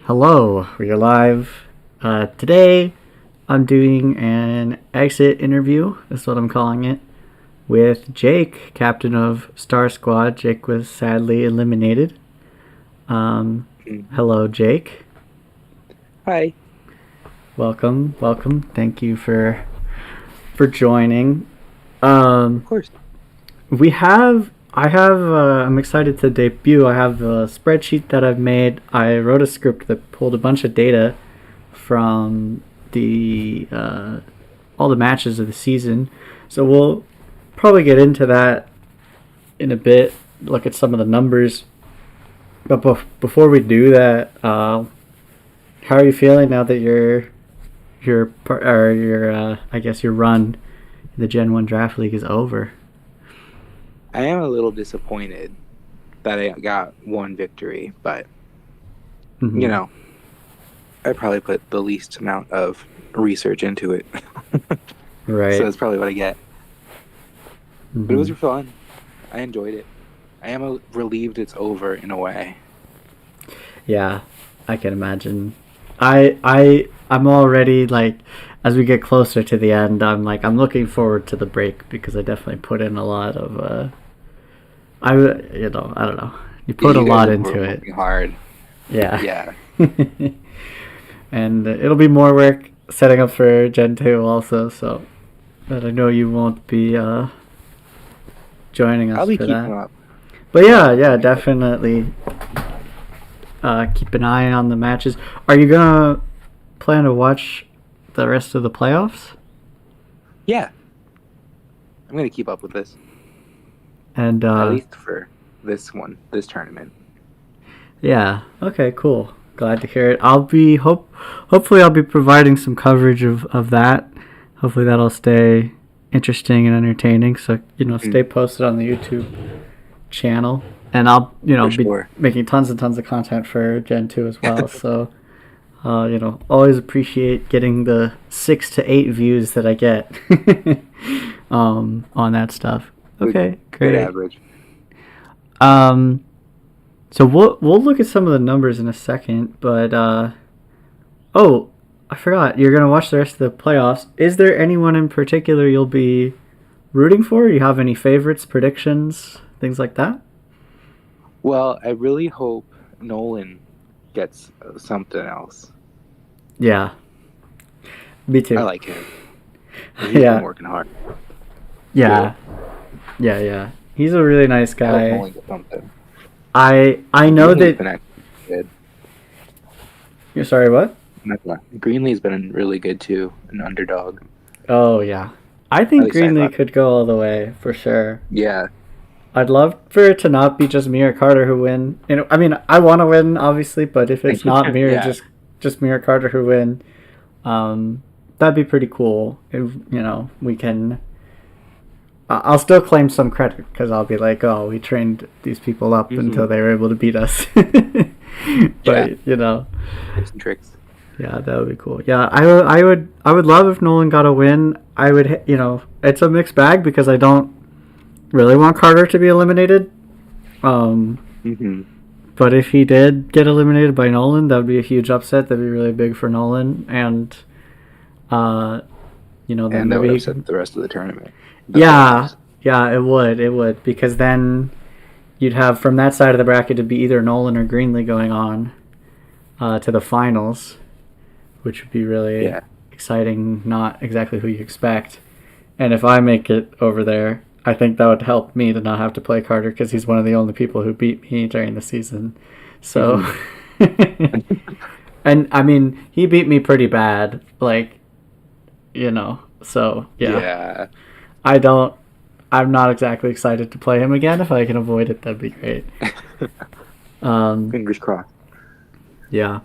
Hello, we are live. Today, I'm doing an exit interview, is what I'm calling it, with Jake, captain of Star Squad. Jake was sadly eliminated. Hello, Jake. Hi. Welcome. Thank you for joining. Of course. I'm excited to debut. I have a spreadsheet that I've made. I wrote a script that pulled a bunch of data from the all the matches of the season. So we'll probably get into that in a bit. Look at some of the numbers. But before we do that, how are you feeling now that your I guess your run in the Gen1 Draft League is over? I am a little disappointed that I got one victory, but Mm-hmm. I probably put the least amount of research into it. Right. So that's probably what I get. Mm-hmm. But it was fun. I enjoyed it. I am relieved it's over in a way. Yeah, I can imagine. I'm already like, as we get closer to the end, I'm looking forward to the break because I definitely put in a lot of I don't know. You put a You guys lot were into it. working hard. Yeah. Yeah. And it'll be more work setting up for Gen 2 also, so but I know you won't be joining I'll us be for keeping that. up. But yeah, definitely keep an eye on the matches. Are you gonna plan to watch the rest of the playoffs? Yeah. I'm going to keep up with this. And At least for this tournament. yeah, okay, cool. Glad to hear it. Hopefully I'll be providing some coverage of that. Hopefully that'll stay interesting and entertaining. So stay posted on the YouTube channel, and I'll be making tons and tons of content for Gen 2 as well. So always appreciate getting the 6 to 8 views that I get on that stuff. Okay, great. Good average. So we'll look at some of the numbers in a second, but oh, I forgot. You're gonna watch the rest of the playoffs. Is there anyone in particular you'll be rooting for? You have any favorites, predictions, things like that? Well, I really hope Nolan gets something else. Yeah, me too. I like him. He's Yeah, been working hard. yeah, yeah. He's a really nice I hope guy. Nolan gets something. I know Greenlee's been that. actually good. You're sorry, what? Greenlee's been really good too, an underdog. Oh yeah, I think least I Greenlee thought. could go all the way for sure. Yeah, I'd love for it to not be just me or Carter who win. I mean, I want to win, obviously, but if it's not me or Yeah. just me or Carter who win, that'd be pretty cool. If we can. I'll still claim some credit because I'll be like, oh, we trained these people up until they were able to beat us. But tips and tricks. yeah, that would be cool. Yeah, I would love if Nolan got a win. I would, it's a mixed bag because I don't really want Carter to be eliminated. But if he did get eliminated by Nolan, that would be a huge upset. That'd be really big for Nolan, and then And that would maybe upset the rest of the tournament. yeah, it would because then you'd have from that side of the bracket to be either Nolan or Greenlee going on to the finals, which would be really exciting. Not exactly who you expect, and if I make it over there, I think that would help me to not have to play Carter because he's one of the only people who beat me during the season. So, and I mean, he beat me pretty bad, So Yeah. I'm not exactly excited to play him again. If I can avoid it, that'd be great. Fingers crossed. Yeah,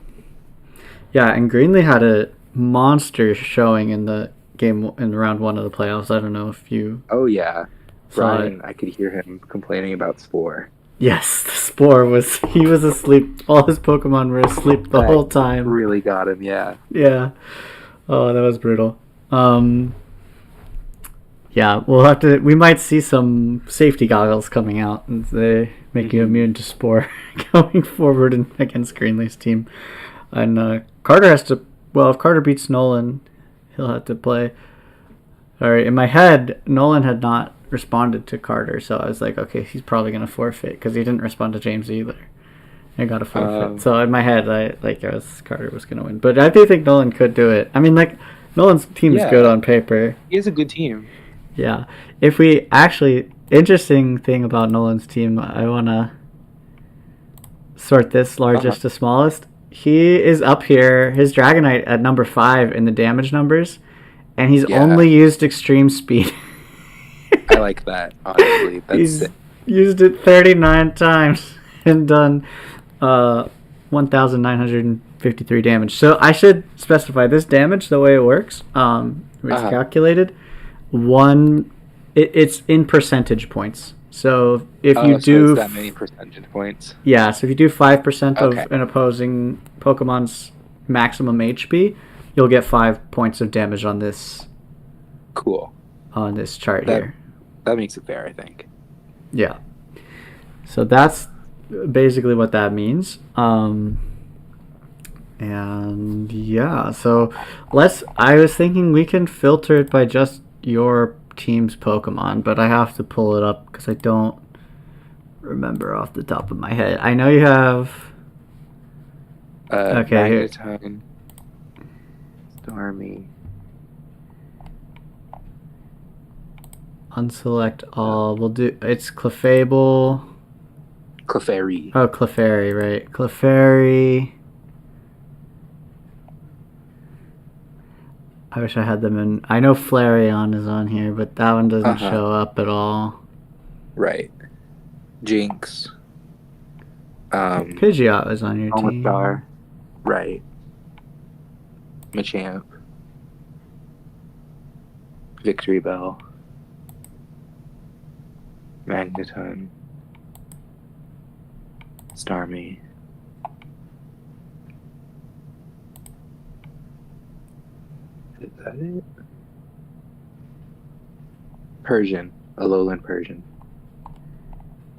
and Greenlee had a monster showing in the game in round 1 of the playoffs. I don't know if you. Oh yeah, saw Brian. it. I could hear him complaining about Spore. Yes, the Spore he was asleep. All his Pokemon were asleep the whole time. Really got him. Yeah. Yeah. Oh, that was brutal. Yeah, we might see some safety goggles coming out, and they make you immune to Spore going forward against Greenlee's team. And Carter has to. Well, if Carter beats Nolan, he'll have to play. Or in my head, Nolan had not responded to Carter, so I was like, okay, he's probably gonna forfeit because he didn't respond to James either. He got a forfeit. So in my head, Carter was gonna win, but I do think Nolan could do it. I mean, like Nolan's team is good on paper. He has a good team. Yeah. If we actually, interesting thing about Nolan's team, I wanna sort this largest to smallest. He is up here. His Dragonite at number 5 in the damage numbers. And he's only used extreme speed. I like that, honestly. He's used it 39 times and done 1,953 damage. So I should specify this damage, the way it works. It's calculated. It's in percentage points. So if you do... So it's that many percentage points? Yeah, so if you do 5% of an opposing Pokemon's maximum HP... You'll get 5 points of damage on this. Cool. On this chart here. That makes it fair, I think. Yeah. So that's basically what that means. And yeah, so I was thinking we can filter it by just your team's Pokemon, but I have to pull it up because I don't remember off the top of my head. I know you have. Okay. Magneton. Stormy. Unselect all. We'll do. It's Clefable. Clefairy. Oh, Clefairy, right? Clefairy. I wish I had them in. I know Flareon is on here, but that one doesn't show up at all. Right. Jinx. Pidgeot is on your team. Omastar. Right. Machamp, Victory Bell, Magneton, Starmie. Is that it? Persian, a lowland Persian.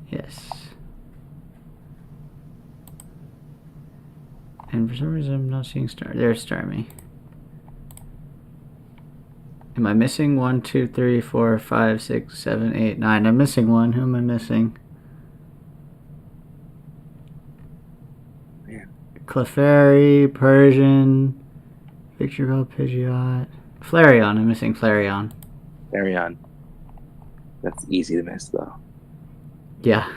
Yes. And for some reason I'm not seeing There's Starmie. Am I missing 1, 2, 3, 4, 5, 6, 7, 8, 9? I'm missing one. Who am I missing? Yeah. Clefairy, Persian, Victory Bell, Pidgeot, Flareon. I'm missing Flareon. Flareon. That's easy to miss, though. Yeah.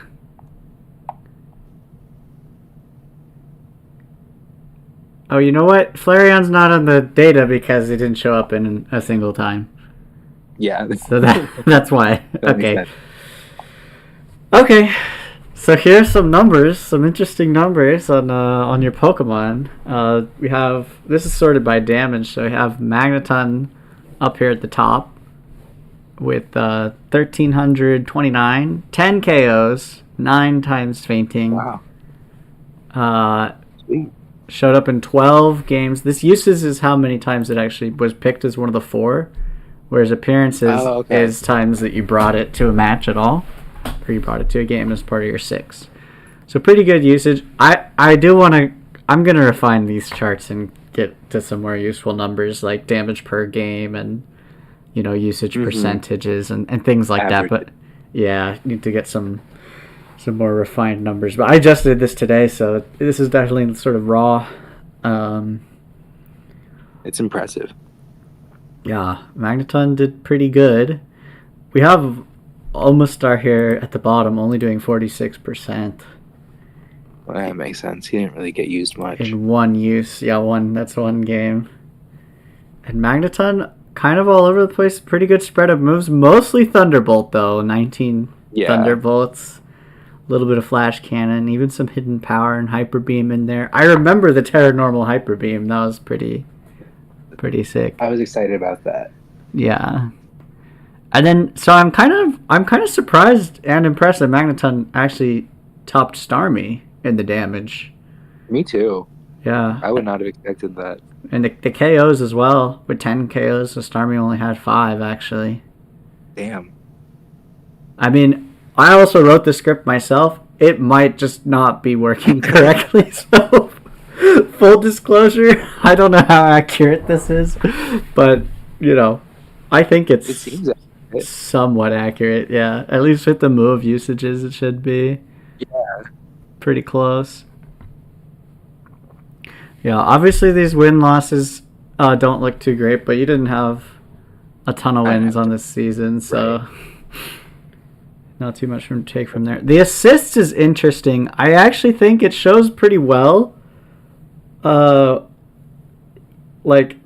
Oh, you know what? Flareon's not on the data because it didn't show up in a single time. Yeah. So that's why. Okay. Okay. So here's some numbers, some interesting numbers on your Pokemon. We have, this is sorted by damage, so we have Magneton up here at the top with 1,329, 10 KOs, 9 times fainting. Wow. Sweet. Showed up in 12 games. This uses is how many times it actually was picked as one of the 4, whereas appearances is times that you brought it to a match at all, or you brought it to a game as part of your 6. So pretty good usage. I do want to. I'm gonna refine these charts and get to some more useful numbers like damage per game and usage percentages and things like that. But yeah, need to get some more refined numbers, but I just did this today, so this is definitely sort of raw. It's impressive. Yeah, Magneton did pretty good. We have Omastar here at the bottom, only doing 46%. Well, that makes sense. He didn't really get used much. In one use, that's one game. And Magneton, kind of all over the place, pretty good spread of moves, mostly Thunderbolt though, 19 Thunderbolts. A little bit of Flash Cannon, even some Hidden Power and Hyper Beam in there. I remember the Terra Normal Hyper Beam. That was pretty sick. I was excited about that. Yeah. And then, so I'm kind of surprised and impressed that Magneton actually topped Starmie in the damage. Me too. Yeah. I would not have expected that. And the KOs as well, with 10 KOs, so Starmie only had 5 actually. Damn. I mean, I also wrote the script myself. It might just not be working correctly, so Full disclosure, I don't know how accurate this is, but I think It seems accurate. somewhat accurate. Yeah, at least with the move usages, it should be Yeah. pretty close. Yeah, obviously these win losses don't look too great, but you didn't have a ton of wins on this season, so not too much to take from there. The assists is interesting. I actually think it shows pretty well. Like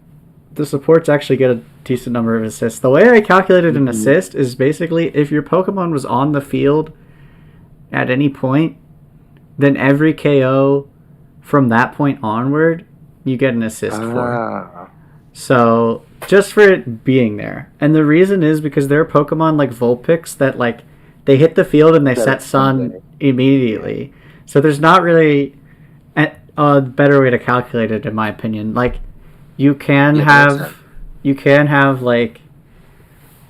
the supports actually get a decent number of assists. The way I calculated an assist is basically if your Pokemon was on the field at any point, then every KO from that point onward, you get an assist for. So just for it being there. And the reason is because there are Pokemon like Vulpix that like they hit the field and they set Sun immediately. So there's not really a better way to calculate it, in my opinion. Like you can have like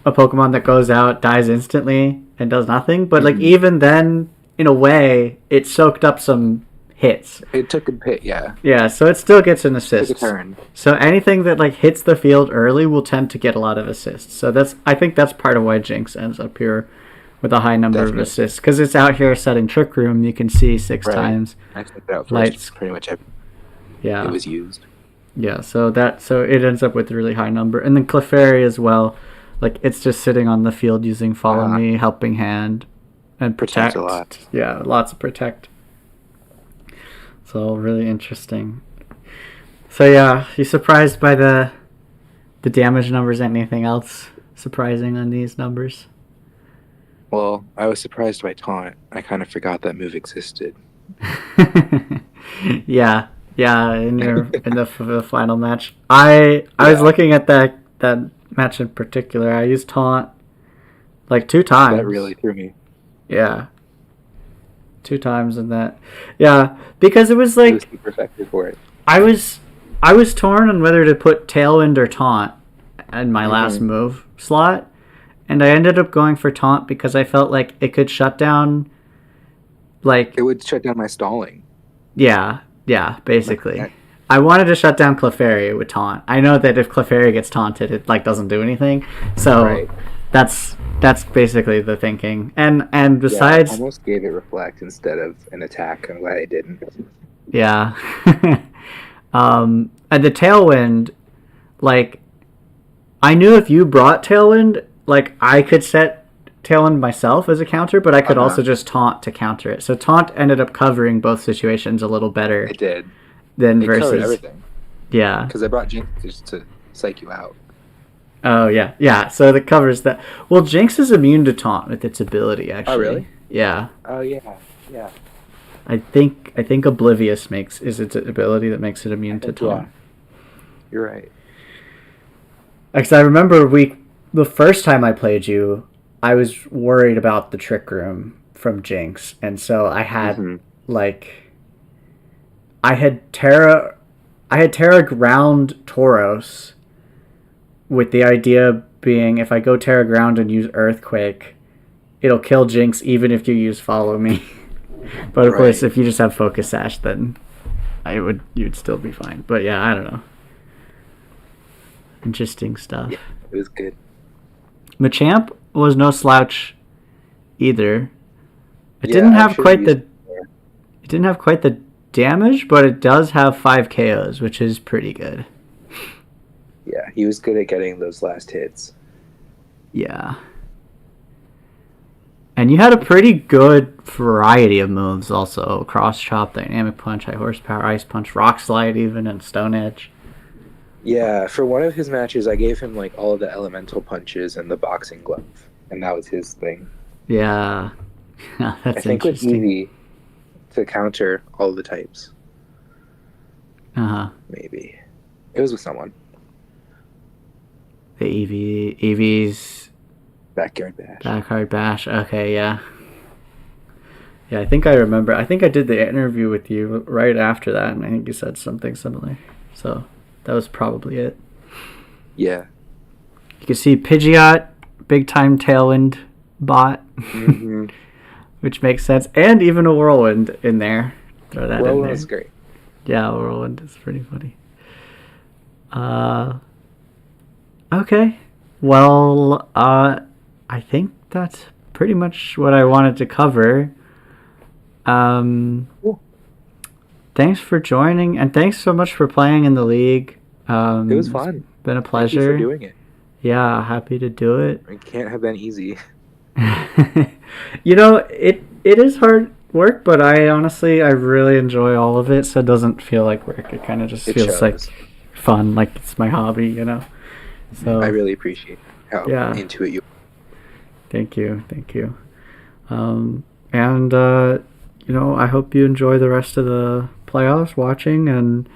a Pokemon that goes out, dies instantly, and does nothing. But like even then, in a way, it soaked up some hits. It took a hit, yeah. Yeah, so it still gets an assist. Took a turn. So anything that like hits the field early will tend to get a lot of assists. So I think that's part of why Jinx ends up here with a high number of assists, because it's out here setting Trick Room. You can see 6 times. I took that out first. Lights. Pretty much every Yeah. it was used. Yeah, so it ends up with a really high number. And then Clefairy as well. Like it's just sitting on the field using Follow Me, Helping Hand, and Protect. Protects a lot. Yeah, lots of Protect. So really interesting. So yeah, you surprised by the damage numbers? Anything else surprising on these numbers? Well, I was surprised by Taunt. I kind of forgot that move existed. Yeah, in the final match, I was looking at that match in particular. I used Taunt like 2 times. That really threw me. Yeah, 2 times in that. Yeah, because it was like It was super effective for it. I was torn on whether to put Tailwind or Taunt in my last move slot, and I ended up going for Taunt because I felt like it could shut down. Like it would shut down my stalling. Yeah, basically. I wanted to shut down Clefairy with Taunt. I know that if Clefairy gets taunted, it like doesn't do anything. So that's basically the thinking. And besides, I almost gave it Reflect instead of an attack. I'm glad I didn't. Yeah. And the Tailwind, like, I knew if you brought Tailwind, like, I could set Tailwind myself as a counter, but I could also just Taunt to counter it. So Taunt ended up covering both situations a little better. It did. Than it versus covered everything. Yeah. Because I brought Jinx just to psych you out. Oh yeah. So that covers that. Well, Jinx is immune to Taunt with its ability, actually. Oh really? Yeah. Oh yeah. I think Oblivious is its ability that makes it immune to Taunt. Yeah. You're right. Because I remember the first time I played you, I was worried about the Trick Room from Jinx, and so I had I had Terra Ground Tauros, with the idea being if I go Terra Ground and use Earthquake, it'll kill Jinx even if you use Follow Me. But of course, if you just have Focus Sash, then you'd still be fine. But yeah, I don't know. Interesting stuff. Yeah, it was good. Machamp was no slouch either. It didn't have quite the damage, but it does have 5 KOs, which is pretty good. Yeah, he was good at getting those last hits. Yeah. And you had a pretty good variety of moves also. Cross Chop, Dynamic Punch, High Horsepower, Ice Punch, Rock Slide even, and Stone Edge. Yeah, for one of his matches, I gave him like all of the elemental punches and the boxing glove. And that was his thing. Yeah. That's I think it's easy to counter all the types. Maybe. It was with someone. The Eevee's Backyard Bash. Backyard Bash. Okay, yeah. Yeah, I think I remember. I think I did the interview with you right after that, and I think you said something similar. So that was probably it. Yeah. You can see Pidgeot, big time Tailwind bot, Mm-hmm. which makes sense, and even a Whirlwind in there. Throw that in there. Whirlwind was great. Yeah, Whirlwind is pretty funny. Uh, okay. Well, I think that's pretty much what I wanted to cover. Um, Cool. Thanks for joining, and thanks so much for playing in the league. It was It's fun. been a Thank you for pleasure. doing it. Yeah, happy to do it. It can't have been easy. You know, it is hard work, but I really enjoy all of it, so it doesn't feel like work. It kind of just It feels like shows. fun, like it's my hobby, you know. I So really appreciate how yeah, into it you. thank you, thank you. And you know, I hope you enjoy the rest of the playoffs, watching, and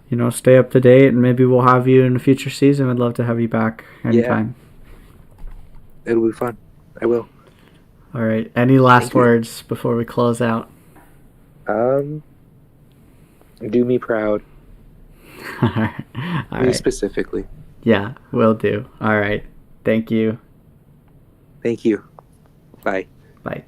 you know, stay up to date, and maybe we'll have you in a future season. I'd love to have you back Yeah, anytime. it'll be fun. I will. All right. Any last Thank you. words before we close out? Do me proud. All right. All Me right. specifically. Yeah, will do. All right. Thank you. Thank you. Bye. Bye.